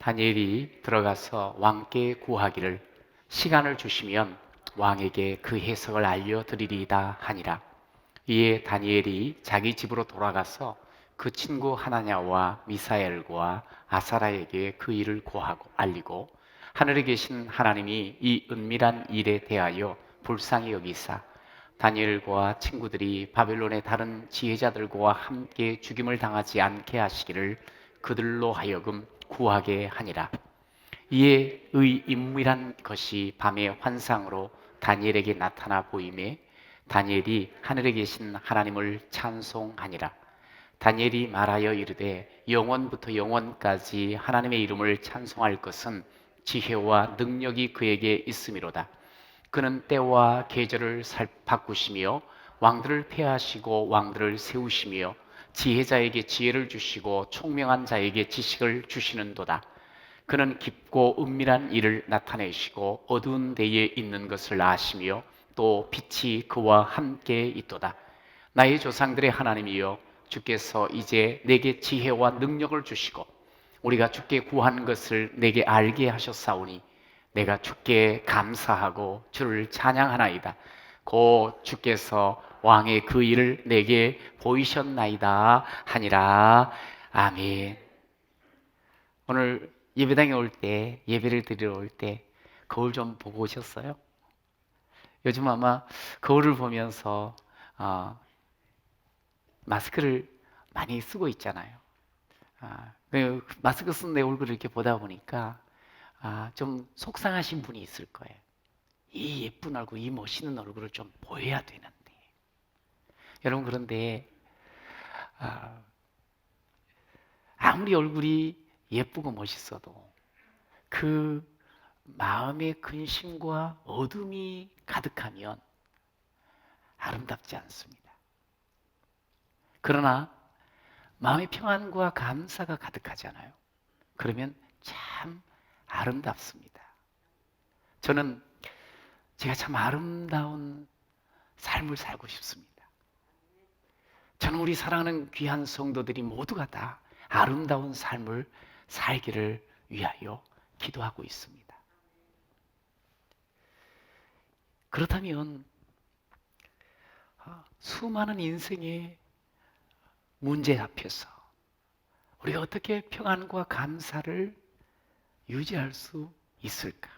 다니엘이 들어가서 왕께 구하기를 시간을 주시면 왕에게 그 해석을 알려드리리이다 하니라. 이에 다니엘이 자기 집으로 돌아가서 그 친구 하나냐와 미사엘과 아사라에게 그 일을 고하고 알리고, 하늘에 계신 하나님이 이 은밀한 일에 대하여 불쌍히 여기사 다니엘과 친구들이 바벨론의 다른 지혜자들과 함께 죽임을 당하지 않게 하시기를 그들로 하여금 구하게 하니라. 이에 의 임무이란 것이 밤의 환상으로 다니엘에게 나타나 보이매 다니엘이 하늘에 계신 하나님을 찬송하니라. 다니엘이 말하여 이르되 영원부터 영원까지 하나님의 이름을 찬송할 것은 지혜와 능력이 그에게 있음이로다. 그는 때와 계절을 바꾸시며 왕들을 폐하시고 왕들을 세우시며 지혜자에게 지혜를 주시고 총명한 자에게 지식을 주시는도다. 그는 깊고 은밀한 일을 나타내시고 어두운 데에 있는 것을 아시며 또 빛이 그와 함께 있도다. 나의 조상들의 하나님이여, 주께서 이제 내게 지혜와 능력을 주시고 우리가 주께 구한 것을 내게 알게 하셨사오니 내가 주께 감사하고 주를 찬양하나이다. 곧 주께서 왕의 그 일을 내게 보이셨나이다 하니라. 아멘. 오늘 예배당에 올 때, 예배를 드리러 올 때 거울 좀 보고 오셨어요? 요즘 아마 거울을 보면서 마스크를 많이 쓰고 있잖아요. 마스크 쓴 내 얼굴을 이렇게 보다 보니까 좀 속상하신 분이 있을 거예요. 이 예쁜 얼굴, 이 멋있는 얼굴을 좀 보여야 되는데. 여러분, 그런데 아무리 얼굴이 예쁘고 멋있어도 그 마음의 근심과 어둠이 가득하면 아름답지 않습니다. 그러나 마음의 평안과 감사가 가득하잖아요. 그러면 참 아름답습니다. 저는 제가 참 아름다운 삶을 살고 싶습니다. 저는 우리 사랑하는 귀한 성도들이 모두가 다 아름다운 삶을 살기를 위하여 기도하고 있습니다. 그렇다면 수많은 인생의 문제 앞에서 우리가 어떻게 평안과 감사를 유지할 수 있을까?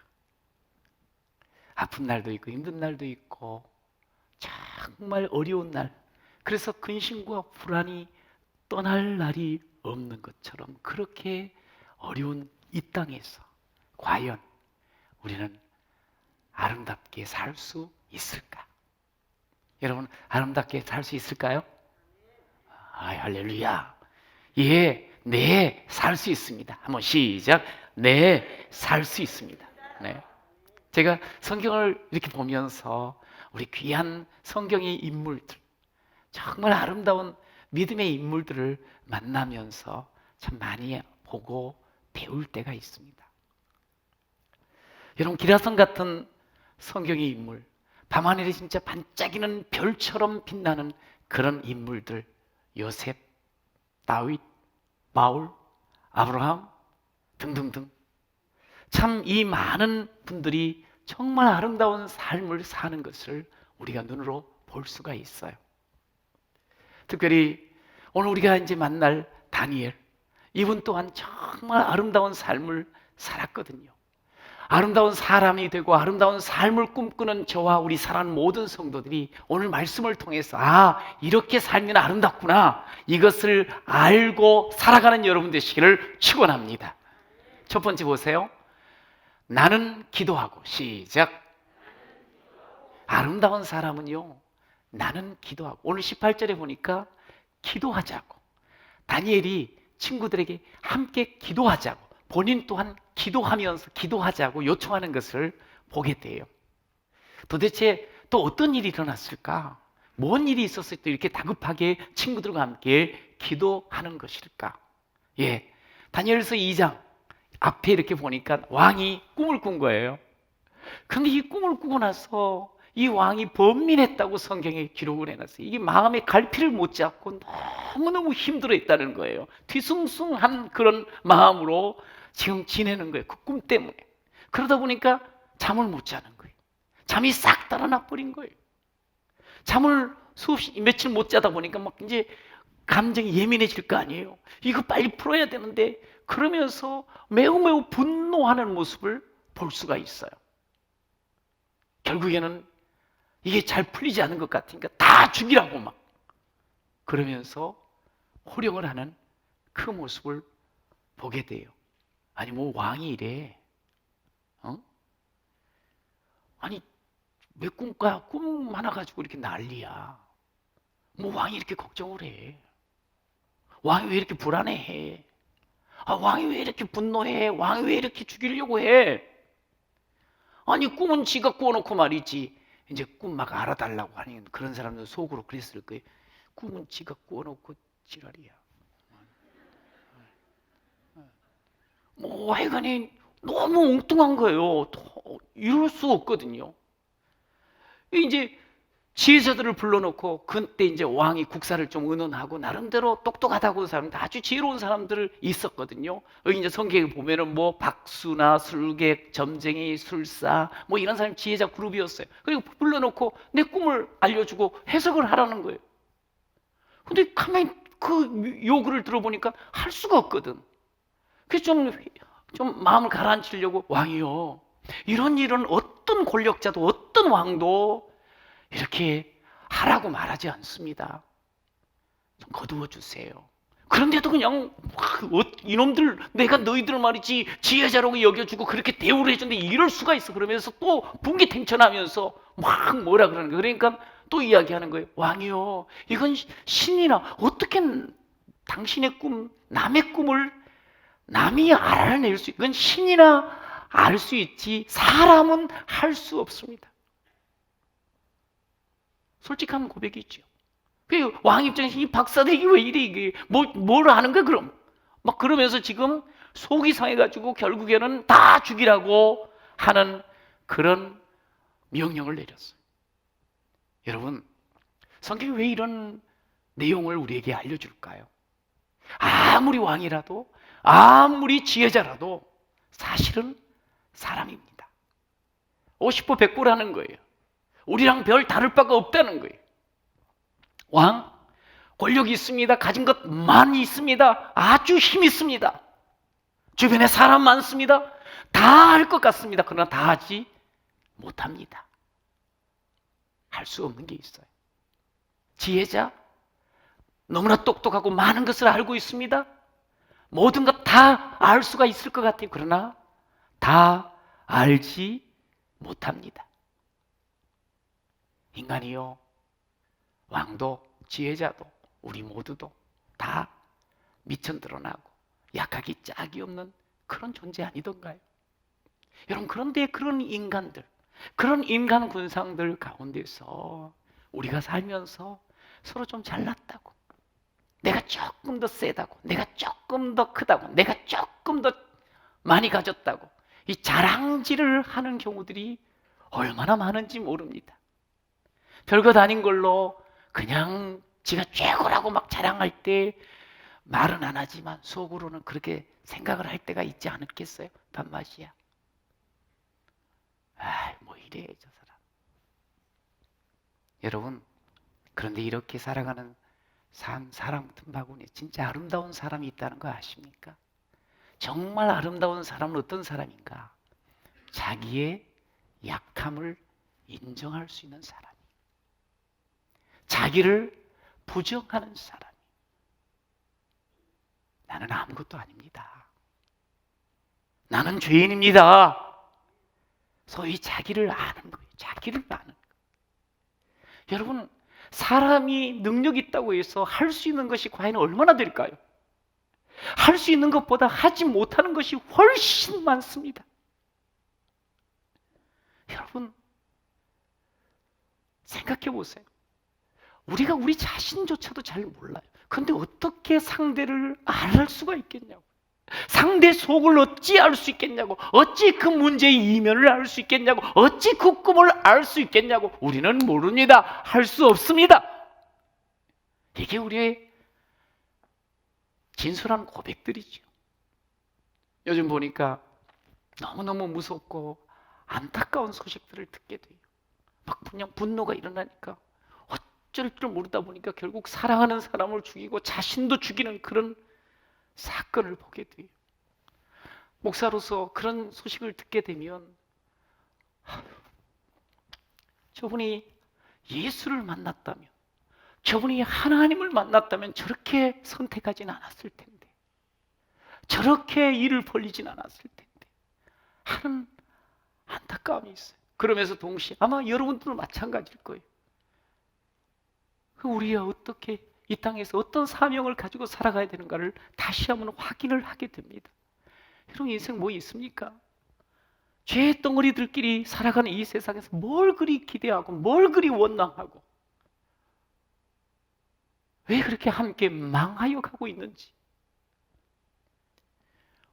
아픈 날도 있고 힘든 날도 있고 정말 어려운 날, 그래서 근심과 불안이 떠날 날이 없는 것처럼 그렇게 어려운 이 땅에서 과연 우리는 아름답게 살 수 있을까? 여러분, 아름답게 살 수 있을까요? 할렐루야. 예, 네, 살 수 있습니다. 한번 시작. 네, 살 수 있습니다. 네. 제가 성경을 이렇게 보면서 우리 귀한 성경의 인물들, 정말 아름다운 믿음의 인물들을 만나면서 참 많이 보고 배울 때가 있습니다. 여러분, 기라성 같은 성경의 인물, 밤하늘에 진짜 반짝이는 별처럼 빛나는 그런 인물들, 요셉, 다윗, 바울, 아브라함 등등등, 참 이 많은 분들이 정말 아름다운 삶을 사는 것을 우리가 눈으로 볼 수가 있어요. 특별히 오늘 우리가 이제 만날 다니엘, 이분 또한 정말 아름다운 삶을 살았거든요. 아름다운 사람이 되고 아름다운 삶을 꿈꾸는 저와 우리 사랑하는 모든 성도들이 오늘 말씀을 통해서 이렇게 살면 아름답구나, 이것을 알고 살아가는 여러분 되시기를 축원합니다. 첫 번째 보세요. 나는 기도하고. 시작. 아름다운 사람은요, 나는 기도하고. 오늘 18절에 보니까 기도하자고, 다니엘이 친구들에게 함께 기도하자고, 본인 또한 기도하면서 기도하자고 요청하는 것을 보게 돼요. 도대체 또 어떤 일이 일어났을까? 뭔 일이 있었을 때 이렇게 다급하게 친구들과 함께 기도하는 것일까? 다니엘서 2장 앞에 이렇게 보니까 왕이 꿈을 꾼 거예요. 그런데 이 꿈을 꾸고 나서 이 왕이 번민했다고 성경에 기록을 해놨어요. 이게 마음의 갈피를 못 잡고 너무너무 힘들어 했다는 거예요. 뒤숭숭한 그런 마음으로 지금 지내는 거예요. 그 꿈 때문에. 그러다 보니까 잠을 못 자는 거예요. 잠이 싹 달아나 버린 거예요. 잠을 수없이 며칠 못 자다 보니까 막 이제 감정이 예민해질 거 아니에요. 이거 빨리 풀어야 되는데 그러면서 매우 매우 분노하는 모습을 볼 수가 있어요. 결국에는 이게 잘 풀리지 않은 것 같으니까 다 죽이라고 막 그러면서 호령을 하는 그 모습을 보게 돼요. 아니 뭐 왕이 이래? 아니 왜 꿈 하나 가지고 이렇게 난리야? 뭐 왕이 이렇게 걱정을 해? 왕이 왜 이렇게 불안해해? 왕이 왜 이렇게 분노해? 왕이 왜 이렇게 죽이려고 해? 아니 꿈은 지가 꾸어놓고 말이지. 이제 꿈 막 알아달라고 하는 그런 사람들 속으로 그랬을 거예요. 꿈은 지가 꾸어놓고 지랄이야. 뭐 하여간에 너무 엉뚱한 거예요. 이럴 수 없거든요. 이제 지혜자들을 불러놓고 그때 이제 왕이 국사를 좀 의논하고 나름대로 똑똑하다고 사람들 아주 지혜로운 사람들 있었거든요. 여기 이제 성경에 보면은 뭐 박수나 술객, 점쟁이, 술사 뭐 이런 사람 지혜자 그룹이었어요. 그리고 불러놓고 내 꿈을 알려주고 해석을 하라는 거예요. 근데 가만히 그 요구를 들어보니까 할 수가 없거든. 그래서 좀 마음을 가라앉히려고 왕이요. 이런 일은 어떤 권력자도 어떤 왕도 이렇게 하라고 말하지 않습니다. 좀 거두어 주세요. 그런데도 그냥 이놈들 내가 너희들 말이지 지혜자라고 여겨주고 그렇게 대우를 해주는데 이럴 수가 있어. 그러면서 또 분기탱천하면서 막 뭐라 그러는 거예요. 그러니까 또 이야기하는 거예요. 왕이요, 이건 신이나 어떻게 당신의 꿈, 남의 꿈을 남이 알아낼 수, 이건 신이나 알 수 있지 사람은 할 수 없습니다. 솔직한 고백이죠. 그 왕 입장에서 이 박사들이 왜 이래, 이게 뭘 하는 거야 그럼? 막 그러면서 지금 속이 상해가지고 결국에는 다 죽이라고 하는 그런 명령을 내렸어요. 여러분, 성경이 왜 이런 내용을 우리에게 알려줄까요? 아무리 왕이라도 아무리 지혜자라도 사실은 사람입니다. 50보 100보라는 거예요. 우리랑 별 다를 바가 없다는 거예요. 왕, 권력이 있습니다. 가진 것 많이 있습니다. 아주 힘 있습니다. 주변에 사람 많습니다. 다 할 것 같습니다. 그러나 다 하지 못합니다. 할 수 없는 게 있어요. 지혜자, 너무나 똑똑하고 많은 것을 알고 있습니다. 모든 것 다 알 수가 있을 것 같아요. 그러나 다 알지 못합니다. 인간이요, 왕도 지혜자도 우리 모두도 다 미천 드러나고 약하기 짝이 없는 그런 존재 아니던가요? 여러분, 그런데 그런 인간들, 그런 인간 군상들 가운데서 우리가 살면서 서로 좀 잘났다고, 내가 조금 더 세다고, 내가 조금 더 크다고, 내가 조금 더 많이 가졌다고 이 자랑질을 하는 경우들이 얼마나 많은지 모릅니다. 별것 아닌 걸로 그냥 지가 최고라고 막 자랑할 때 말은 안 하지만 속으로는 그렇게 생각을 할 때가 있지 않겠어요? 밥맛이야. 뭐 이래 저 사람. 여러분, 그런데 이렇게 살아가는 사람 틈바구니에 진짜 아름다운 사람이 있다는 거 아십니까? 정말 아름다운 사람은 어떤 사람인가? 자기의 약함을 인정할 수 있는 사람, 자기를 부정하는 사람. 나는 아무것도 아닙니다. 나는 죄인입니다. 소위 자기를 아는 거예요. 자기를 아는 거예요. 여러분, 사람이 능력 있다고 해서 할 수 있는 것이 과연 얼마나 될까요? 할 수 있는 것보다 하지 못하는 것이 훨씬 많습니다. 여러분, 생각해 보세요. 우리가 우리 자신조차도 잘 몰라요. 그런데 어떻게 상대를 알 수가 있겠냐고. 상대 속을 어찌 알 수 있겠냐고. 어찌 그 문제의 이면을 알 수 있겠냐고. 어찌 그 꿈을 알 수 있겠냐고. 우리는 모릅니다. 할 수 없습니다. 이게 우리의 진솔한 고백들이죠. 요즘 보니까 너무너무 무섭고 안타까운 소식들을 듣게 돼요. 막 그냥 분노가 일어나니까 어쩔 줄 모르다 보니까 결국 사랑하는 사람을 죽이고 자신도 죽이는 그런 사건을 보게 돼요. 목사로서 그런 소식을 듣게 되면 저분이 예수를 만났다면, 저분이 하나님을 만났다면 저렇게 선택하진 않았을 텐데, 저렇게 일을 벌리진 않았을 텐데 하는 안타까움이 있어요. 그러면서 동시에 아마 여러분들도 마찬가지일 거예요. 우리가 어떻게 이 땅에서 어떤 사명을 가지고 살아가야 되는가를 다시 한번 확인을 하게 됩니다. 여러분, 인생 뭐 있습니까? 죄의 덩어리들끼리 살아가는 이 세상에서 뭘 그리 기대하고 뭘 그리 원망하고 왜 그렇게 함께 망하여 가고 있는지.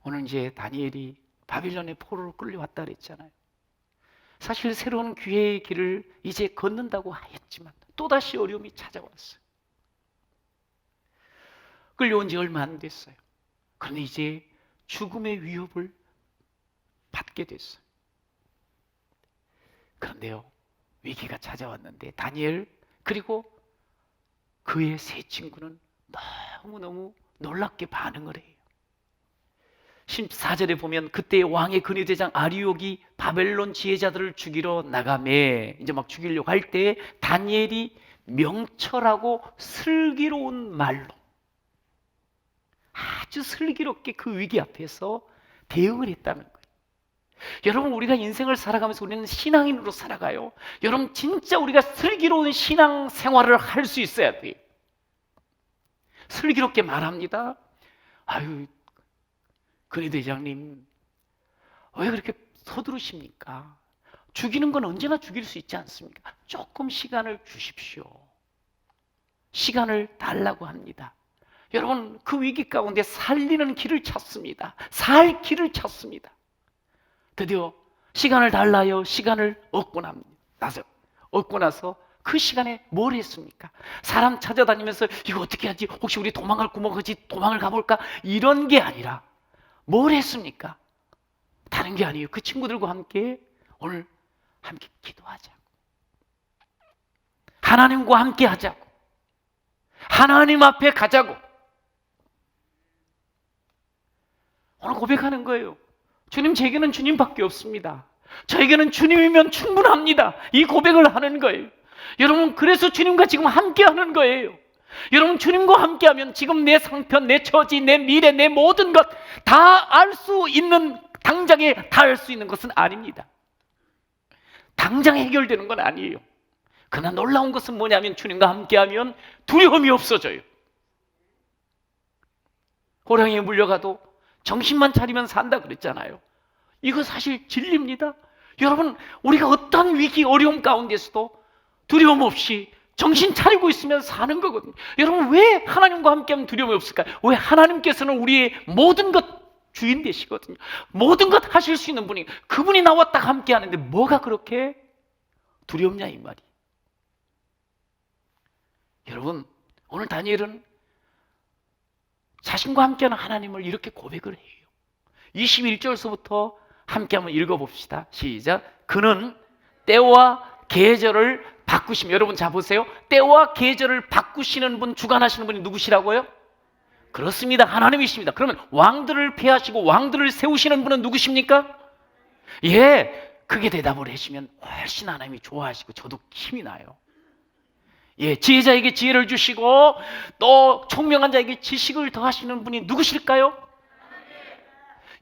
오늘 이제 다니엘이 바빌론의 포로로 끌려왔다 그랬잖아요. 사실 새로운 기회의 길을 이제 걷는다고 하였지만 또다시 어려움이 찾아왔어요. 끌려온 지 얼마 안 됐어요. 그런데 이제 죽음의 위협을 받게 됐어요. 그런데요, 위기가 찾아왔는데 다니엘 그리고 그의 세 친구는 너무너무 놀랍게 반응을 해요. 14절에 보면 그때 왕의 근위대장 아리옥이 바벨론 지혜자들을 죽이러 나가매, 이제 막 죽이려고 할 때 다니엘이 명철하고 슬기로운 말로 아주 슬기롭게 그 위기 앞에서 대응을 했다는 거예요. 여러분, 우리가 인생을 살아가면서 우리는 신앙인으로 살아가요. 여러분, 진짜 우리가 슬기로운 신앙 생활을 할 수 있어야 돼요. 슬기롭게 말합니다. 아유, 근위대장님, 왜 그렇게 서두르십니까? 죽이는 건 언제나 죽일 수 있지 않습니까? 조금 시간을 주십시오. 시간을 달라고 합니다. 여러분, 그 위기 가운데 살리는 길을 찾습니다. 살 길을 찾습니다. 드디어 시간을 달라요. 시간을 얻고 나서 그 시간에 뭘 했습니까? 사람 찾아다니면서 이거 어떻게 하지? 혹시 우리 도망갈 구멍 하지? 도망을 가볼까? 이런 게 아니라 뭘 했습니까? 다른 게 아니에요. 그 친구들과 함께 오늘 함께 기도하자고, 하나님과 함께 하자고, 하나님 앞에 가자고 오늘 고백하는 거예요. 주님, 제게는 주님밖에 없습니다. 저에게는 주님이면 충분합니다. 이 고백을 하는 거예요. 여러분, 그래서 주님과 지금 함께 하는 거예요. 여러분, 주님과 함께하면 지금 내 상편, 내 처지, 내 미래, 내 모든 것 다 알 수 있는, 당장에 다 알 수 있는 것은 아닙니다. 당장 해결되는 건 아니에요. 그러나 놀라운 것은 뭐냐면 주님과 함께하면 두려움이 없어져요. 호랑이에 물려가도 정신만 차리면 산다 그랬잖아요. 이거 사실 진리입니다. 여러분, 우리가 어떤 위기, 어려움 가운데서도 두려움 없이 정신 차리고 있으면 사는 거거든요. 여러분, 왜 하나님과 함께하면 두려움이 없을까요? 왜? 하나님께서는 우리의 모든 것 주인 되시거든요. 모든 것 하실 수 있는 분이, 그분이 나와 딱 함께 하는데 뭐가 그렇게 두렵냐 이 말이. 여러분, 오늘 다니엘은 자신과 함께하는 하나님을 이렇게 고백을 해요. 21절서부터 함께 한번 읽어봅시다. 시작. 그는 때와 계절을 바꾸시면, 여러분 자 보세요. 때와 계절을 바꾸시는 분, 주관하시는 분이 누구시라고요? 그렇습니다. 하나님이십니다. 그러면 왕들을 폐하시고 왕들을 세우시는 분은 누구십니까? 예, 그게 대답을 해주시면 훨씬 하나님이 좋아하시고 저도 힘이 나요. 예, 지혜자에게 지혜를 주시고 또 총명한 자에게 지식을 더하시는 분이 누구실까요?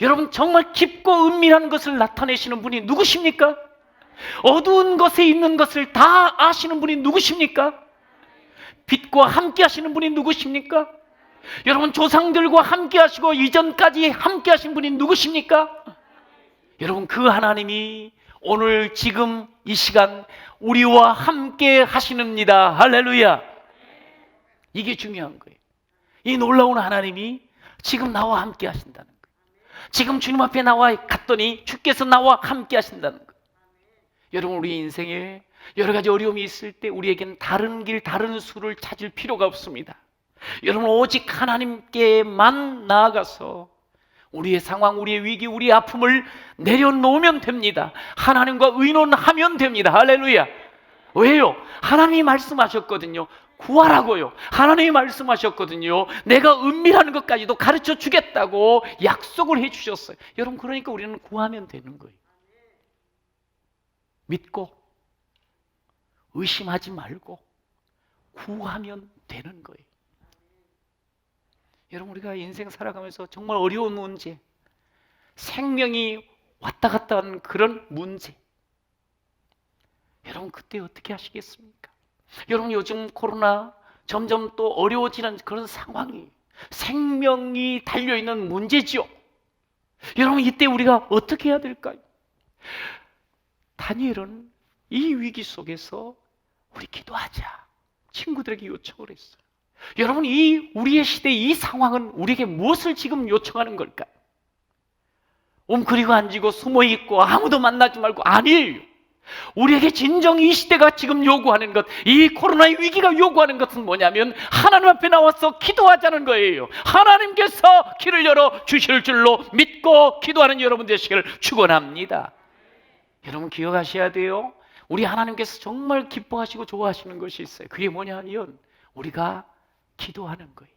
여러분, 정말 깊고 은밀한 것을 나타내시는 분이 누구십니까? 어두운 것에 있는 것을 다 아시는 분이 누구십니까? 빛과 함께 하시는 분이 누구십니까? 여러분, 조상들과 함께 하시고 이전까지 함께 하신 분이 누구십니까? 여러분, 그 하나님이 오늘 지금 이 시간 우리와 함께 하시는입니다. 할렐루야. 이게 중요한 거예요. 이 놀라운 하나님이 지금 나와 함께 하신다는 거예요. 지금 주님 앞에 나와 갔더니 주께서 나와 함께 하신다는 거예요. 여러분, 우리 인생에 여러 가지 어려움이 있을 때 우리에게는 다른 길, 다른 수를 찾을 필요가 없습니다. 여러분, 오직 하나님께만 나아가서 우리의 상황, 우리의 위기, 우리의 아픔을 내려놓으면 됩니다. 하나님과 의논하면 됩니다. 할렐루야. 왜요? 하나님이 말씀하셨거든요. 구하라고요. 하나님이 말씀하셨거든요. 내가 은밀한 것까지도 가르쳐 주겠다고 약속을 해 주셨어요. 여러분, 그러니까 우리는 구하면 되는 거예요. 믿고 의심하지 말고 구하면 되는 거예요. 여러분, 우리가 인생 살아가면서 정말 어려운 문제, 생명이 왔다 갔다 하는 그런 문제, 여러분 그때 어떻게 하시겠습니까? 여러분, 요즘 코로나 점점 또 어려워지는 그런 상황이, 생명이 달려있는 문제지요. 여러분, 이때 우리가 어떻게 해야 될까요? 다니엘은 이 위기 속에서 우리 기도하자, 친구들에게 요청을 했어요. 여러분, 이 우리의 시대 이 상황은 우리에게 무엇을 지금 요청하는 걸까요? 웅크리고 앉고 숨어있고 아무도 만나지 말고, 아니에요. 우리에게 진정 이 시대가 지금 요구하는 것, 이 코로나의 위기가 요구하는 것은 뭐냐면 하나님 앞에 나와서 기도하자는 거예요. 하나님께서 길을 열어 주실 줄로 믿고 기도하는 여러분 되시기를 축원합니다. 여러분, 기억하셔야 돼요. 우리 하나님께서 정말 기뻐하시고 좋아하시는 것이 있어요. 그게 뭐냐면 우리가 기도하는 거예요.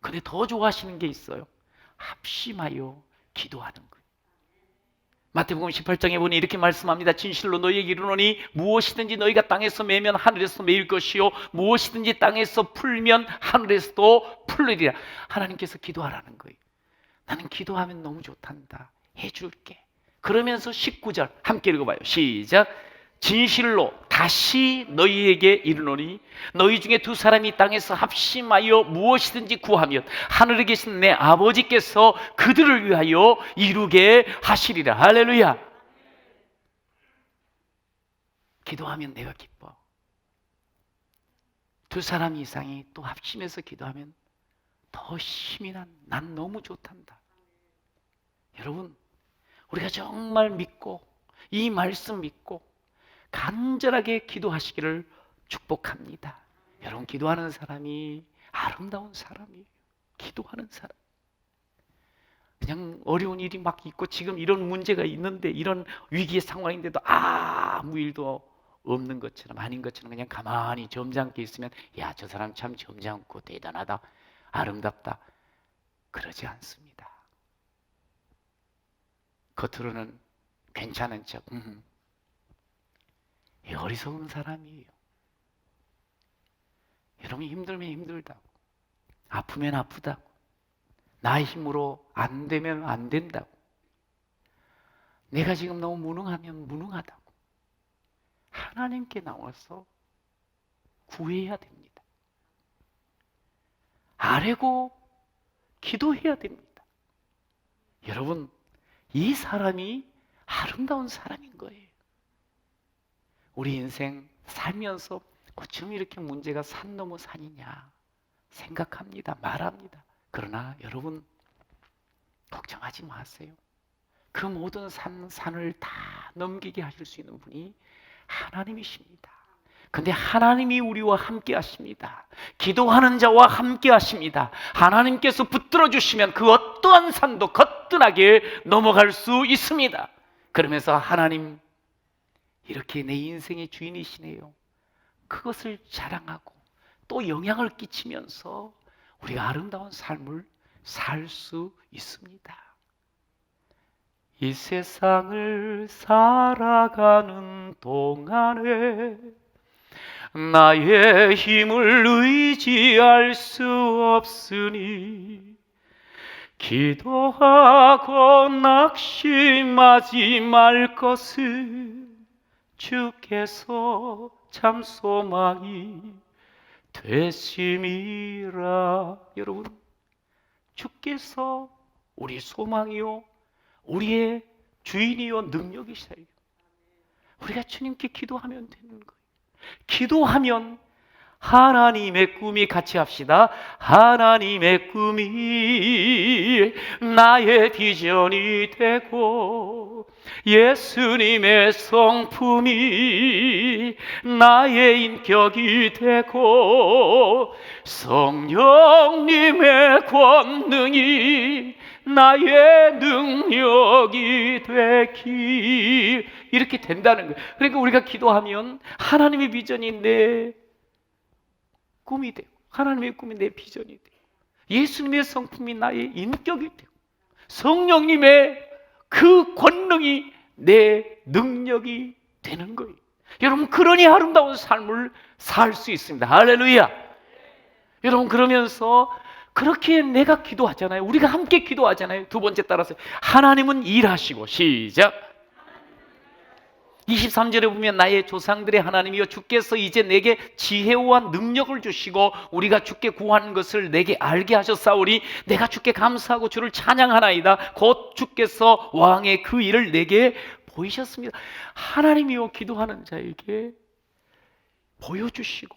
근데 더 좋아하시는 게 있어요. 합심하여 기도하는 거예요. 마태복음 18장에 보니 이렇게 말씀합니다. 진실로 너희에게 이르노니 무엇이든지 너희가 땅에서 매면 하늘에서 매일 것이요 무엇이든지 땅에서 풀면 하늘에서도 풀리리라. 하나님께서 기도하라는 거예요. 나는 기도하면 너무 좋단다. 해줄게. 그러면서 19절 함께 읽어봐요. 시작. 진실로 다시 너희에게 이르노니 너희 중에 두 사람이 땅에서 합심하여 무엇이든지 구하면 하늘에 계신 내 아버지께서 그들을 위하여 이루게 하시리라. 할렐루야. 기도하면 내가 기뻐. 두 사람 이상이 또 합심해서 기도하면 더 힘이 난 너무 좋단다. 여러분, 우리가 정말 믿고 이 말씀 믿고 간절하게 기도하시기를 축복합니다. 여러분, 기도하는 사람이 아름다운 사람이에요. 기도하는 사람. 그냥 어려운 일이 막 있고 지금 이런 문제가 있는데 이런 위기의 상황인데도 아무 일도 없는 것처럼 아닌 것처럼 그냥 가만히 점잖게 있으면 야, 저 사람 참 점잖고 대단하다, 아름답다, 그러지 않습니다. 겉으로는 괜찮은 척 어리석은 사람이에요. 여러분이 힘들면 힘들다고, 아프면 아프다고, 나의 힘으로 안 되면 안 된다고, 내가 지금 너무 무능하면 무능하다고 하나님께 나와서 구해야 됩니다. 아뢰고 기도해야 됩니다. 여러분, 이 사람이 아름다운 사람인 거예요. 우리 인생 살면서 어쩜 이렇게 문제가 산 넘어 산이냐 생각합니다. 말합니다. 그러나 여러분, 걱정하지 마세요. 그 모든 산을 다 넘기게 하실 수 있는 분이 하나님이십니다. 근데 하나님이 우리와 함께 하십니다. 기도하는 자와 함께 하십니다. 하나님께서 붙들어 주시면 그 어떠한 산도 거뜬하게 넘어갈 수 있습니다. 그러면서 하나님, 이렇게 내 인생의 주인이시네요. 그것을 자랑하고 또 영향을 끼치면서 우리가 아름다운 삶을 살 수 있습니다. 이 세상을 살아가는 동안에 나의 힘을 의지할 수 없으니 기도하고 낙심하지 말 것을 주께서 참 소망이 되심이라. 여러분, 주께서 우리 소망이요 우리의 주인이요 능력이시래요. 우리가 주님께 기도하면 되는 거예요. 기도하면 하나님의 꿈이, 같이 합시다. 하나님의 꿈이 나의 비전이 되고 예수님의 성품이 나의 인격이 되고 성령님의 권능이 나의 능력이 되기, 이렇게 된다는 거예요. 그러니까 우리가 기도하면 하나님의 비전이 내 꿈이 되고 하나님의 꿈이 내 비전이 되고 예수님의 성품이 나의 인격이 되고 성령님의 그 권능이 내 능력이 되는 거예요. 여러분, 그러니 아름다운 삶을 살 수 있습니다. 할렐루야. 여러분, 그러면서 그렇게 내가 기도하잖아요. 우리가 함께 기도하잖아요. 두 번째 따라서 하나님은 일하시고, 시작. 23절에 보면 나의 조상들의 하나님이여 주께서 이제 내게 지혜와 능력을 주시고 우리가 주께 구하는 것을 내게 알게 하셨사오니 내가 주께 감사하고 주를 찬양하나이다. 곧 주께서 왕의 그 일을 내게 보이셨습니다. 하나님이여 기도하는 자에게 보여주시고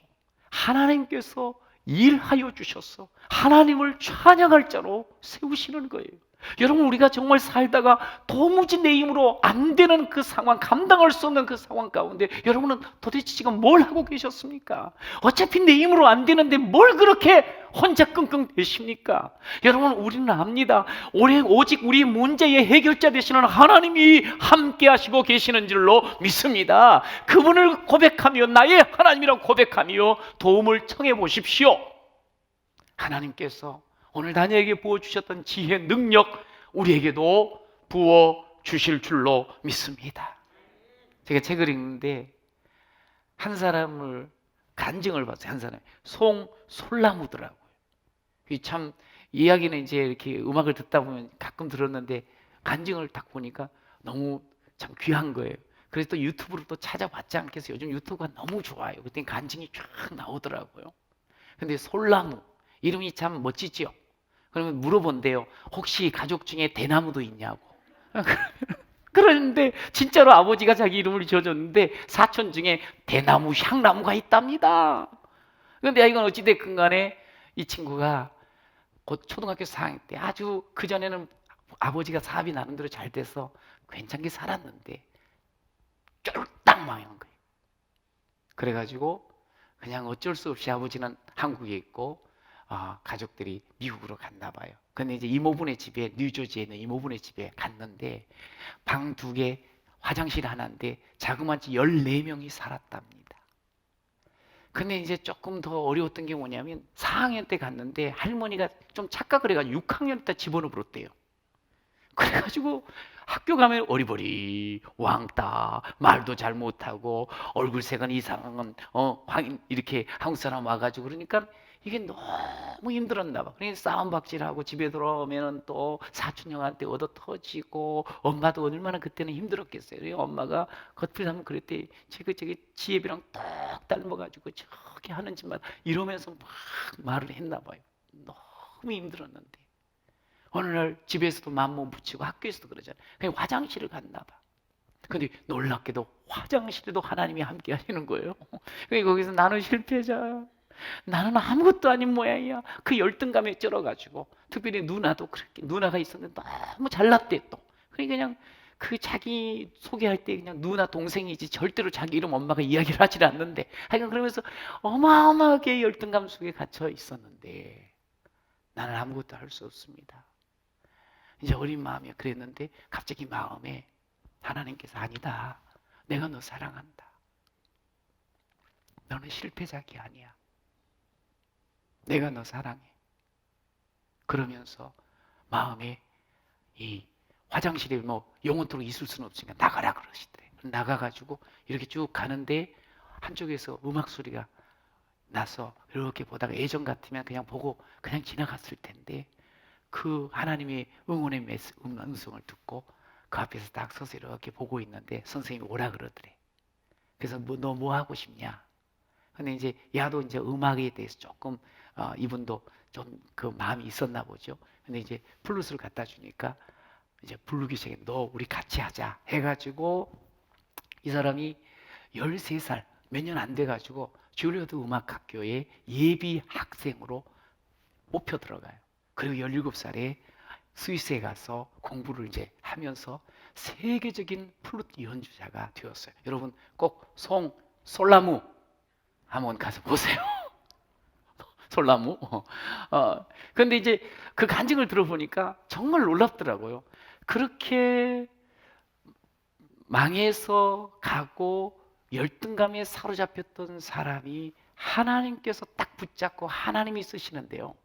하나님께서 일하여 주셔서 하나님을 찬양할 자로 세우시는 거예요. 여러분, 우리가 정말 살다가 도무지 내 힘으로 안 되는 그 상황, 감당할 수 없는 그 상황 가운데 여러분은 도대체 지금 뭘 하고 계셨습니까? 어차피 내 힘으로 안 되는데 뭘 그렇게 혼자 끙끙 대십니까? 여러분, 우리는 압니다. 오직 우리 문제의 해결자 되시는 하나님이 함께 하시고 계시는 줄로 믿습니다. 그분을 고백하며 나의 하나님이라고 고백하며 도움을 청해 보십시오. 하나님께서 오늘 다니엘에게 부어주셨던 지혜, 능력 우리에게도 부어주실 줄로 믿습니다. 제가 책을 읽는데 한 사람을 간증을 봤어요. 한 사람이 솔나무더라고요. 참 이야기는 이제 이렇게 음악을 듣다 보면 가끔 들었는데 간증을 딱 보니까 너무 참 귀한 거예요. 그래서 또 유튜브로 또 찾아봤지 않겠어요? 요즘 유튜브가 너무 좋아요. 그때 간증이 쫙 나오더라고요. 근데 솔나무 이름이 참 멋지죠? 그러면 물어본대요. 혹시 가족 중에 대나무도 있냐고. 그런데 진짜로 아버지가 자기 이름을 지어줬는데 사촌 중에 대나무, 향나무가 있답니다. 그런데 이건 어찌됐건 간에 이 친구가 곧 초등학교 4학년 때 아주 그전에는 아버지가 사업이 나름대로 잘 돼서 괜찮게 살았는데 쫄딱 망한 거예요. 그래가지고 그냥 어쩔 수 없이 아버지는 한국에 있고 가족들이 미국으로 갔나 봐요. 근데 이제 이모분의 집에, 뉴저지에 있는 이모분의 집에 갔는데 방 2개, 화장실 하나인데 자그마치 14명이 살았답니다. 근데 이제 조금 더 어려웠던 게 뭐냐면 4학년 때 갔는데 할머니가 좀 착각을 해가지고 6학년 때 집어넣어 버렸대요. 그래가지고 학교 가면 어리버리 왕따, 말도 잘 못하고 얼굴색은 이상한 이렇게 한국 사람 와가지고 그러니까 이게 너무 힘들었나 봐. 그러니까 싸움박질하고 집에 돌아오면 또 사촌 형한테 얻어 터지고 엄마도 얼마나 그때는 힘들었겠어요. 그래서 엄마가 겉을 하면 그랬대. 저기 지혜비랑 딱 닮아가지고 저렇게 하는 짓만 이러면서 막 말을 했나 봐요. 너무 힘들었는데 어느 날 집에서도 맘몸 붙이고 학교에서도 그러잖아요. 그냥 화장실을 갔나 봐. 근데 놀랍게도 화장실에도 하나님이 함께 하시는 거예요. 그러니까 거기서 나는 실패자. 나는 아무것도 아닌 모양이야. 그 열등감에 쩔어가지고 특별히 누나도 그렇게 누나가 있었는데 너무 잘났대 또. 그냥 그 자기 소개할 때 그냥 누나 동생이지 절대로 자기 이름 엄마가 이야기를 하질 않는데 하여간 그러면서 어마어마하게 열등감 속에 갇혀 있었는데 나는 아무것도 할 수 없습니다. 이제 어린 마음이야 그랬는데 갑자기 마음에 하나님께서 아니다. 내가 너 사랑한다. 너는 실패자기 아니야. 내가 너 사랑해. 그러면서 마음에 이 화장실에 뭐 영원토록 있을 수는 없으니까 나가라 그러시더래. 나가가지고 이렇게 쭉 가는데 한쪽에서 음악 소리가 나서 이렇게 보다가 예전 같으면 그냥 보고 그냥 지나갔을 텐데 그 하나님의 응원의 음성을 듣고 그 앞에서 딱 서서 이렇게 보고 있는데 선생님이 오라 그러더래. 그래서 너 뭐 하고 싶냐? 근데 이제 야도 이제 음악에 대해서 조금 이분도 좀 그 마음이 있었나 보죠. 근데 이제 플루스를 갖다 주니까 이제 부르기 시작해. 너 우리 같이 하자 해가지고 이 사람이 13살 몇 년 안 돼가지고 줄리어드 음악학교에 예비 학생으로 뽑혀 들어가요. 그리고 17살에 스위스에 가서 공부를 이제 하면서 세계적인 플루트 연주자가 되었어요. 여러분 꼭 솔라무 한번 가서 보세요. 솔나무. 근데 이제 그 간증을 들어보니까 정말 놀랍더라고요. 그렇게 망해서 가고 열등감에 사로잡혔던 사람이 하나님께서 딱 붙잡고 하나님이 쓰시는데요.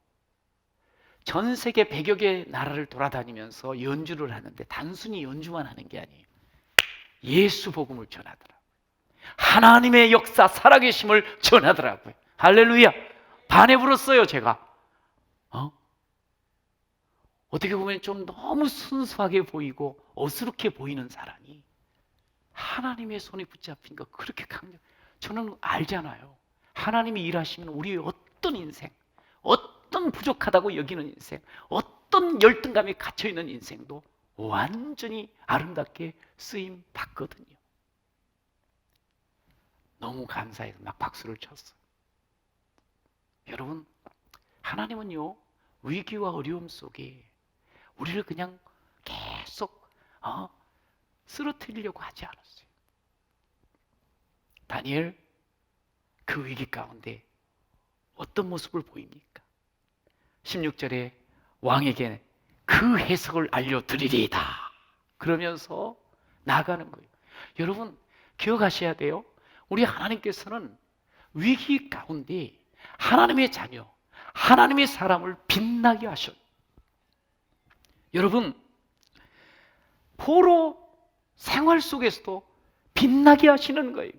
전 세계 100여 개 나라를 돌아다니면서 연주를 하는데 단순히 연주만 하는 게 아니에요. 예수 복음을 전하더라고요. 하나님의 역사 살아계심을 전하더라고요. 할렐루야. 반해 불었어요 제가. 어떻게 보면 좀 너무 순수하게 보이고 어수룩해 보이는 사람이 하나님의 손에 붙잡힌 거 그렇게 강력. 저는 알잖아요. 하나님이 일하시면 우리의 어떤 인생, 어떤 부족하다고 여기는 인생, 어떤 열등감에 갇혀있는 인생도 완전히 아름답게 쓰임 받거든요. 너무 감사해서 막 박수를 쳤어요. 여러분, 하나님은요 위기와 어려움 속에 우리를 그냥 계속 쓰러뜨리려고 하지 않았어요. 다니엘 그 위기 가운데 어떤 모습을 보입니까? 16절에 왕에게 그 해석을 알려드리리이다 그러면서 나가는 거예요. 여러분 기억하셔야 돼요. 우리 하나님께서는 위기 가운데 하나님의 자녀, 하나님의 사람을 빛나게 하셔요. 여러분 포로 생활 속에서도 빛나게 하시는 거예요.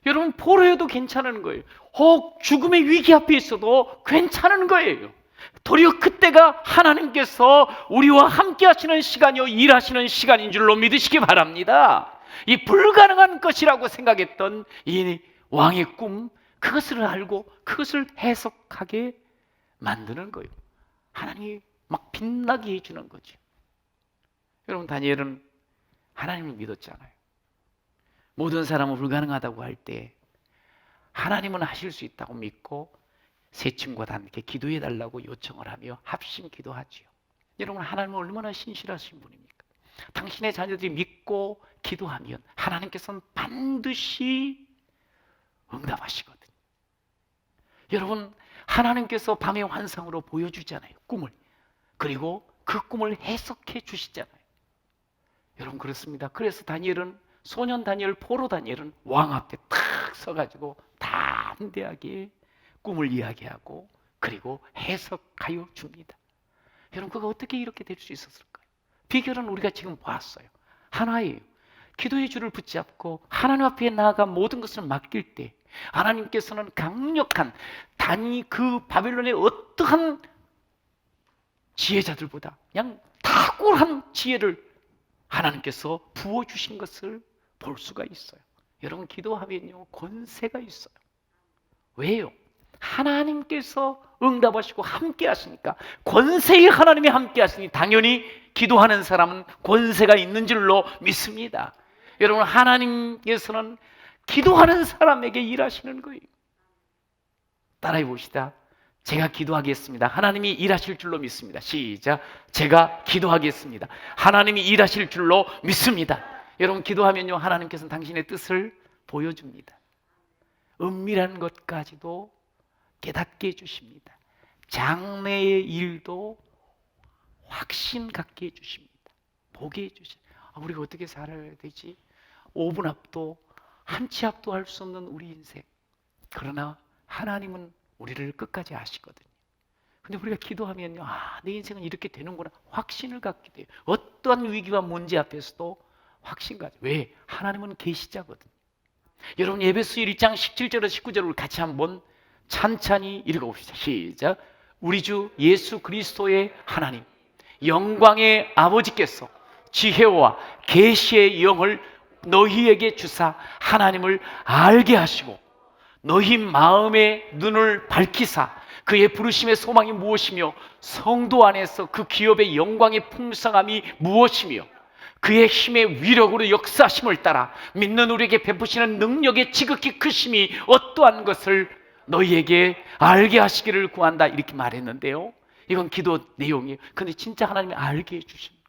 여러분 포로여도 괜찮은 거예요. 혹 죽음의 위기 앞에 있어도 괜찮은 거예요. 도리어 그때가 하나님께서 우리와 함께 하시는 시간이요 일하시는 시간인 줄로 믿으시기 바랍니다. 이 불가능한 것이라고 생각했던 이 왕의 꿈, 그것을 알고 그것을 해석하게 만드는 거예요. 하나님이 막 빛나게 해주는 거죠. 여러분 다니엘은 하나님을 믿었잖아요. 모든 사람은 불가능하다고 할 때 하나님은 하실 수 있다고 믿고 세 친구와 함께 기도해 달라고 요청을 하며 합심 기도하지요. 여러분 하나님은 얼마나 신실하신 분입니까? 당신의 자녀들이 믿고 기도하면 하나님께서는 반드시 응답하시거든요. 여러분 하나님께서 밤의 환상으로 보여주잖아요. 꿈을. 그리고 그 꿈을 해석해 주시잖아요. 여러분 그렇습니다. 그래서 다니엘은 소년 다니엘, 포로 다니엘은 왕 앞에 탁 서가지고 담대하게 꿈을 이야기하고 그리고 해석하여 줍니다. 여러분 그가 어떻게 이렇게 될 수 있었을까요? 비결은 우리가 지금 봤어요. 하나예요. 기도의 줄을 붙잡고 하나님 앞에 나아가 모든 것을 맡길 때 하나님께서는 강력한 그 바벨론의 어떠한 지혜자들보다 그냥 탁월한 지혜를 하나님께서 부어주신 것을 볼 수가 있어요. 여러분 기도하면요 권세가 있어요. 왜요? 하나님께서 응답하시고 함께 하시니까. 권세의 하나님이 함께 하시니 당연히 기도하는 사람은 권세가 있는 줄로 믿습니다. 여러분 하나님께서는 기도하는 사람에게 일하시는 거예요. 따라해 봅시다. 제가 기도하겠습니다. 하나님이 일하실 줄로 믿습니다. 시작. 제가 기도하겠습니다. 하나님이 일하실 줄로 믿습니다. 여러분 기도하면요 하나님께서는 당신의 뜻을 보여줍니다. 은밀한 것까지도 깨닫게 해주십니다. 장래의 일도 확신 갖게 해주십니다. 보게 해주십니다. 우리가 어떻게 살아야 되지? 5분 앞도 한 치 앞도 할 수 없는 우리 인생. 그러나 하나님은 우리를 끝까지 아시거든요. 근데 우리가 기도하면요 내 인생은 이렇게 되는구나 확신을 갖게 돼요. 어떠한 위기와 문제 앞에서도 확신 가져. 왜? 하나님은 계시자거든요. 여러분 에베소 1장 17절에서 19절을 같이 한번 찬찬히 읽어봅시다. 시작. 우리 주 예수 그리스도의 하나님 영광의 아버지께서 지혜와 계시의 영을 너희에게 주사 하나님을 알게 하시고 너희 마음의 눈을 밝히사 그의 부르심의 소망이 무엇이며 성도 안에서 그 기업의 영광의 풍성함이 무엇이며 그의 힘의 위력으로 역사심을 따라 믿는 우리에게 베푸시는 능력의 지극히 크심이 어떠한 것을 너희에게 알게 하시기를 구한다, 이렇게 말했는데요. 이건 기도 내용이에요. 근데 진짜 하나님이 알게 해주십니다.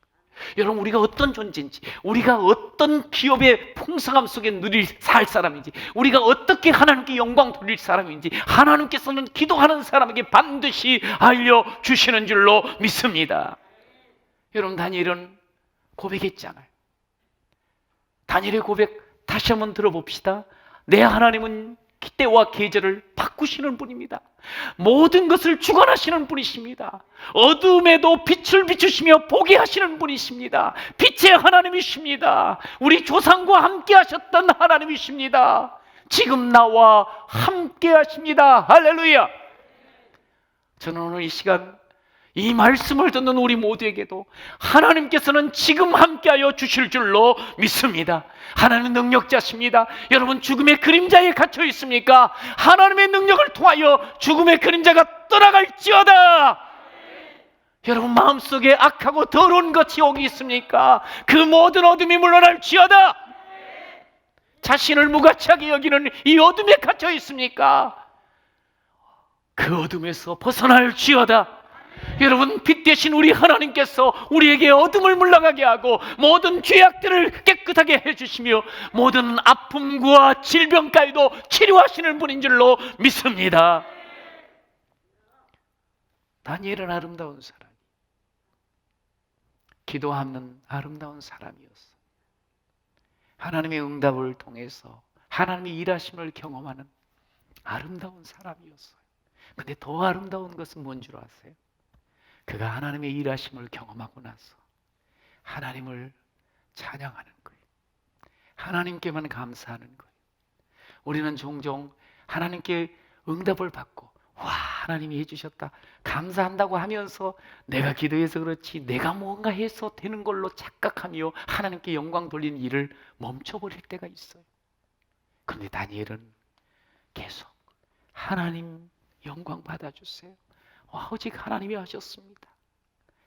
여러분, 우리가 어떤 존재인지, 우리가 어떤 기업의 풍성함 속에 살 사람인지, 우리가 어떻게 하나님께 영광 돌릴 사람인지 하나님께서는 기도하는 사람에게 반드시 알려주시는 줄로 믿습니다. 여러분, 다니엘은 고백했잖아요. 다니엘의 고백 다시 한번 들어봅시다. 내 하나님은 때와 계절을 바꾸시는 분입니다. 모든 것을 주관하시는 분이십니다. 어둠에도 빛을 비추시며 보게 하시는 분이십니다. 빛의 하나님이십니다. 우리 조상과 함께 하셨던 하나님이십니다. 지금 나와 함께 하십니다. 할렐루야. 저는 오늘 이 시간 이 말씀을 듣는 우리 모두에게도 하나님께서는 지금 함께하여 주실 줄로 믿습니다. 하나님은 능력자십니다. 여러분, 죽음의 그림자에 갇혀 있습니까? 하나님의 능력을 통하여 죽음의 그림자가 떠나갈지어다. 여러분, 마음속에 악하고 더러운 것이 여기 있습니까? 그 모든 어둠이 물러날지어다. 자신을 무가치하게 여기는 이 어둠에 갇혀 있습니까? 그 어둠에서 벗어날지어다. 여러분, 빛 대신 우리 하나님께서 우리에게 어둠을 물러가게 하고 모든 죄악들을 깨끗하게 해주시며 모든 아픔과 질병까지도 치료하시는 분인 줄로 믿습니다. 다니엘은 아름다운 사람, 기도하는 아름다운 사람이었어. 하나님의 응답을 통해서 하나님의 일하심을 경험하는 아름다운 사람이었어요. 근데 더 아름다운 것은 뭔 줄 아세요? 그가 하나님의 일하심을 경험하고 나서 하나님을 찬양하는 거예요. 하나님께만 감사하는 거예요. 우리는 종종 하나님께 응답을 받고 와, 하나님이 해주셨다 감사한다고 하면서 내가 기도해서 그렇지, 내가 뭔가 해서 되는 걸로 착각하며 하나님께 영광 돌리는 일을 멈춰버릴 때가 있어요. 그런데 다니엘은 계속 하나님 영광 받아주세요, 오직 하나님이 하셨습니다,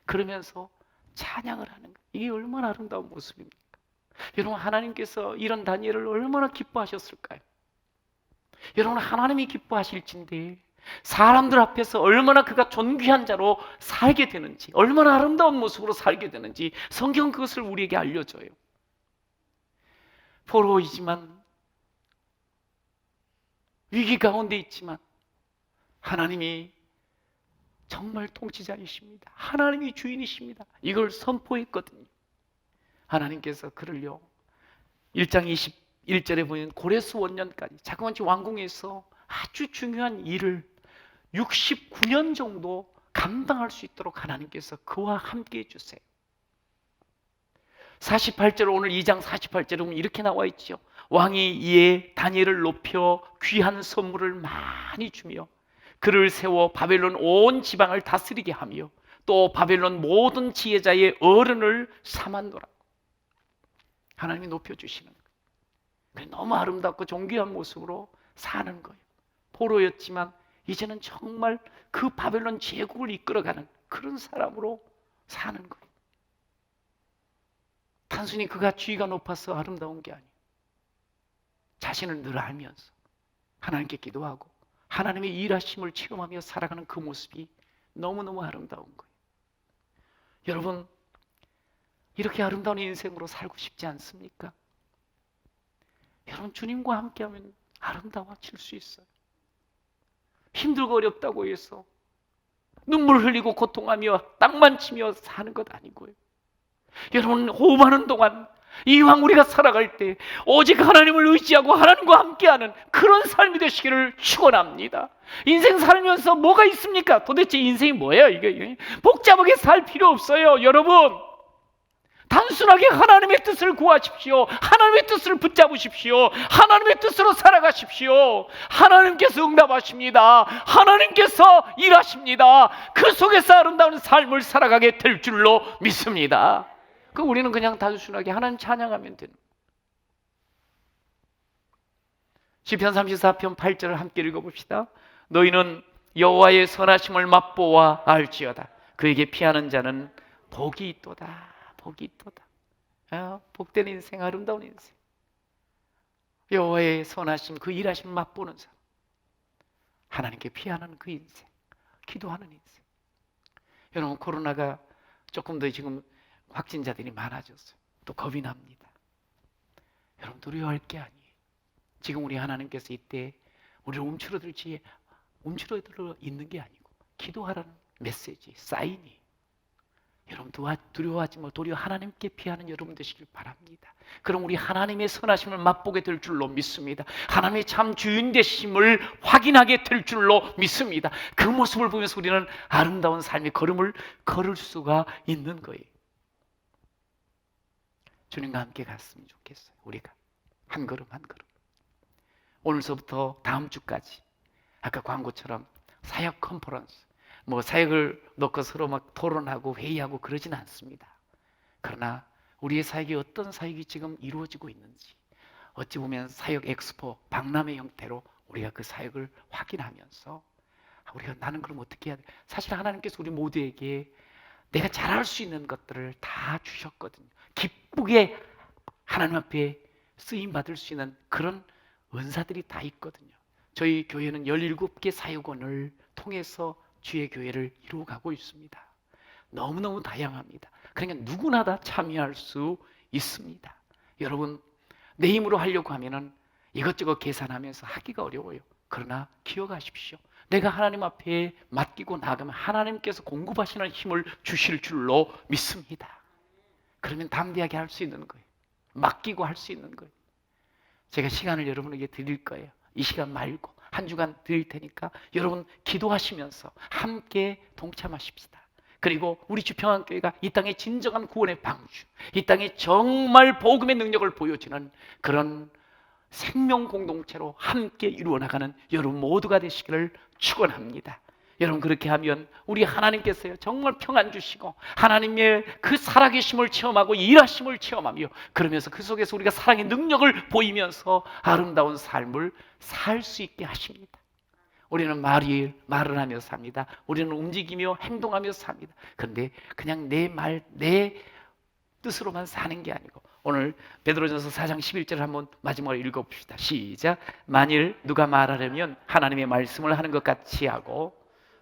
그러면서 찬양을 하는 거예요. 이게 얼마나 아름다운 모습입니까? 여러분, 하나님께서 이런 다니엘을 얼마나 기뻐하셨을까요? 여러분, 하나님이 기뻐하실진데 사람들 앞에서 얼마나 그가 존귀한 자로 살게 되는지, 얼마나 아름다운 모습으로 살게 되는지 성경 그것을 우리에게 알려줘요. 포로이지만, 위기 가운데 있지만 하나님이 정말 통치자이십니다. 하나님이 주인이십니다. 이걸 선포했거든요. 하나님께서 그를요 1장 21절에 보면 고레스 원년까지 자그마치 왕궁에서 아주 중요한 일을 69년 정도 감당할 수 있도록 하나님께서 그와 함께 해주세요. 48절, 오늘 2장 48절에 보면 이렇게 나와 있죠. 왕이 이에 다니엘을 높여 귀한 선물을 많이 주며 그를 세워 바벨론 온 지방을 다스리게 하며 또 바벨론 모든 지혜자의 어른을 삼았노라. 하나님이 높여주시는 거예요. 너무 아름답고 존귀한 모습으로 사는 거예요. 포로였지만 이제는 정말 그 바벨론 제국을 이끌어가는 그런 사람으로 사는 거예요. 단순히 그가 지위가 높아서 아름다운 게 아니에요. 자신을 늘 알면서 하나님께 기도하고 하나님의 일하심을 체험하며 살아가는 그 모습이 너무너무 아름다운 거예요. 여러분, 이렇게 아름다운 인생으로 살고 싶지 않습니까? 여러분, 주님과 함께하면 아름다워질 수 있어요. 힘들고 어렵다고 해서 눈물 흘리고 고통하며 땅만 치며 사는 것 아니고요. 여러분, 호흡하는 동안 이왕 우리가 살아갈 때 오직 하나님을 의지하고 하나님과 함께하는 그런 삶이 되시기를 축원합니다. 인생 살면서 뭐가 있습니까? 도대체 인생이 뭐예요? 이게 복잡하게 살 필요 없어요. 여러분, 단순하게 하나님의 뜻을 구하십시오. 하나님의 뜻을 붙잡으십시오. 하나님의 뜻으로 살아가십시오. 하나님께서 응답하십니다. 하나님께서 일하십니다. 그 속에서 아름다운 삶을 살아가게 될 줄로 믿습니다. 우리는 그냥 단순하게 하나님 찬양하면 되는 거예요. 시편 34편 8절을 함께 읽어봅시다. 너희는 여호와의 선하심을 맛보아 알지어다. 그에게 피하는 자는 복이 있도다. 복이 있도다. 복된 인생, 아름다운 인생. 여호와의 선하심, 그 일하심 맛보는 사람. 하나님께 피하는 그 인생, 기도하는 인생. 여러분, 코로나가 조금 더 지금 확진자들이 많아졌어요. 또 겁이 납니다. 여러분, 두려워할 게 아니에요. 지금 우리 하나님께서 이때 우리를 움츠러들어 있는 게 아니고 기도하라는 메시지, 사인이. 여러분, 두려워하지 말고 도리어 하나님께 피하는 여러분 되시길 바랍니다. 그럼 우리 하나님의 선하심을 맛보게 될 줄로 믿습니다. 하나님의 참 주인 되심을 확인하게 될 줄로 믿습니다. 그 모습을 보면서 우리는 아름다운 삶의 걸음을 걸을 수가 있는 거예요. 주님과 함께 갔으면 좋겠어요. 우리가 한 걸음 한 걸음. 오늘서부터 다음 주까지 아까 광고처럼 사역 컨퍼런스, 사역을 놓고 서로 막 토론하고 회의하고 그러진 않습니다. 그러나 우리의 사역이 어떤 사역이 지금 이루어지고 있는지, 어찌 보면 사역 엑스포, 박람회 형태로 우리가 그 사역을 확인하면서 우리가 나는 그럼 어떻게 해야 돼? 사실 하나님께서 우리 모두에게 내가 잘할 수 있는 것들을 다 주셨거든요. 기쁘게 하나님 앞에 쓰임 받을 수 있는 그런 은사들이 다 있거든요. 저희 교회는 17개 사역원을 통해서 주의 교회를 이루어가고 있습니다. 너무너무 다양합니다. 그러니까 누구나 다 참여할 수 있습니다. 여러분, 내 힘으로 하려고 하면은 이것저것 계산하면서 하기가 어려워요. 그러나 기억하십시오. 내가 하나님 앞에 맡기고 나가면 하나님께서 공급하시는 힘을 주실 줄로 믿습니다. 그러면 담대하게 할 수 있는 거예요. 맡기고 할 수 있는 거예요. 제가 시간을 여러분에게 드릴 거예요. 이 시간 말고 한 주간 드릴 테니까 여러분 기도하시면서 함께 동참하십시다. 그리고 우리 주평안교회가 이 땅의 진정한 구원의 방주, 이 땅에 정말 복음의 능력을 보여주는 그런 생명 공동체로 함께 이루어나가는 여러분 모두가 되시기를 축원합니다. 여러분, 그렇게 하면 우리 하나님께서요 정말 평안 주시고 하나님의 그 살아계심을 체험하고 일하심을 체험하며, 그러면서 그 속에서 우리가 사랑의 능력을 보이면서 아름다운 삶을 살 수 있게 하십니다. 우리는 말을 하며 삽니다. 우리는 움직이며 행동하며 삽니다. 그런데 그냥 내 뜻으로만 사는 게 아니고, 오늘 베드로전서 4장 11절을 한번 마지막으로 읽어봅시다. 시작. 만일 누가 말하려면 하나님의 말씀을 하는 것 같이 하고,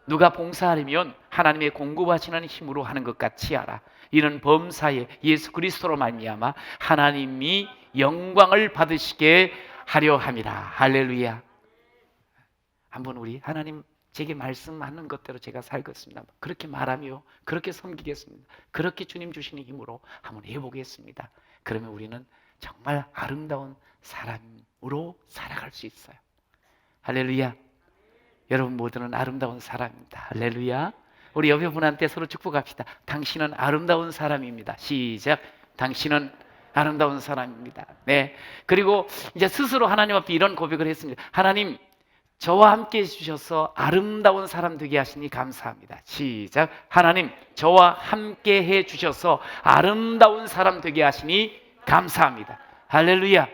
누가 봉사하려면 하나님의 공급하시는 힘으로 하는 것 같이 하라. 이는 범사에 예수 그리스도로 말미암아 하나님이 영광을 받으시게 하려 함이라. 할렐루야. 한번 우리 하나님 제게 말씀하는 것대로 제가 살겠습니다. 그렇게 말하며 그렇게 섬기겠습니다. 그렇게 주님 주시는 힘으로 한번 해보겠습니다. 그러면 우리는 정말 아름다운 사람으로 살아갈 수 있어요. 할렐루야. 여러분 모두는 아름다운 사람입니다. 할렐루야. 우리 옆에 분한테 서로 축복합시다. 당신은 아름다운 사람입니다. 시작. 당신은 아름다운 사람입니다. 네. 그리고 이제 스스로 하나님 앞에 이런 고백을 했습니다. 하나님, 저와 함께 해주셔서 아름다운 사람 되게 하시니 감사합니다. 시작. 하나님, 저와 함께 해주셔서 아름다운 사람 되게 하시니 감사합니다. 할렐루야.